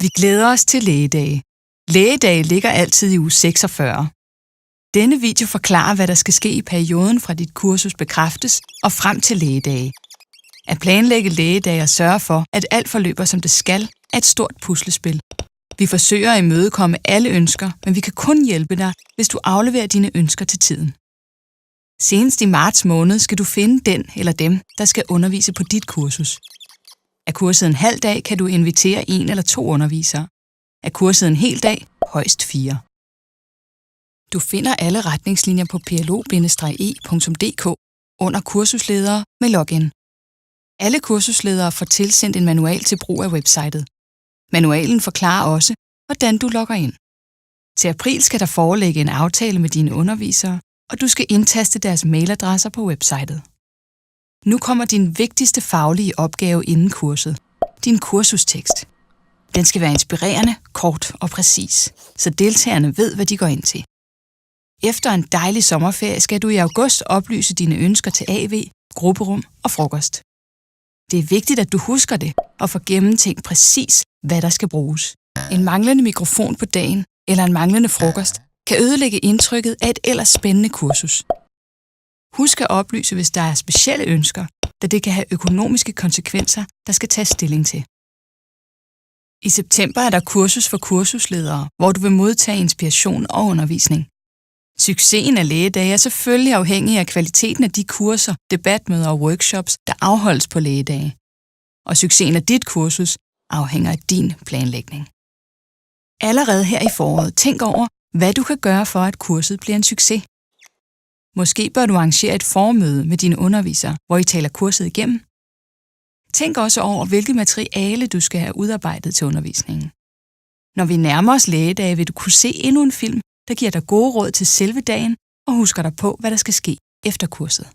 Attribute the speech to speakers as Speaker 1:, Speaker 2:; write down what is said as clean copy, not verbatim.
Speaker 1: Vi glæder os til lægedage. Lægedage ligger altid i uge 46. Denne video forklarer, hvad der skal ske i perioden fra dit kursus bekræftes og frem til lægedage. At planlægge lægedage og sørge for, at alt forløber som det skal, er et stort puslespil. Vi forsøger at imødekomme alle ønsker, men vi kan kun hjælpe dig, hvis du afleverer dine ønsker til tiden. Senest i marts måned skal du finde den eller dem, der skal undervise på dit kursus. Er kurset en halv dag, kan du invitere 1 eller 2 undervisere. Er kurset en hel dag, højst 4. Du finder alle retningslinjer på plo-e.dk under kursusledere med login. Alle kursusledere får tilsendt en manual til brug af websitet. Manualen forklarer også, hvordan du logger ind. Til april skal der foreligge en aftale med dine undervisere, og du skal indtaste deres mailadresser på websitet. Nu kommer din vigtigste faglige opgave inden kurset, din kursustekst. Den skal være inspirerende, kort og præcis, så deltagerne ved, hvad de går ind til. Efter en dejlig sommerferie skal du i august oplyse dine ønsker til AV, grupperum og frokost. Det er vigtigt, at du husker det og får gennemtænkt præcis, hvad der skal bruges. En manglende mikrofon på dagen eller en manglende frokost kan ødelægge indtrykket af et ellers spændende kursus. Husk at oplyse, hvis der er specielle ønsker, da det kan have økonomiske konsekvenser, der skal tages stilling til. I september er der kursus for kursusledere, hvor du vil modtage inspiration og undervisning. Succesen af lægedage er selvfølgelig afhængig af kvaliteten af de kurser, debatmøder og workshops, der afholdes på lægedage. Og succesen af dit kursus afhænger af din planlægning. Allerede her i foråret tænk over, hvad du kan gøre for, at kurset bliver en succes. Måske bør du arrangere et formøde med dine undervisere, hvor I taler kurset igennem. Tænk også over, hvilket materiale du skal have udarbejdet til undervisningen. Når vi nærmer os lægedage, vil du kunne se endnu en film, der giver dig gode råd til selve dagen og husker dig på, hvad der skal ske efter kurset.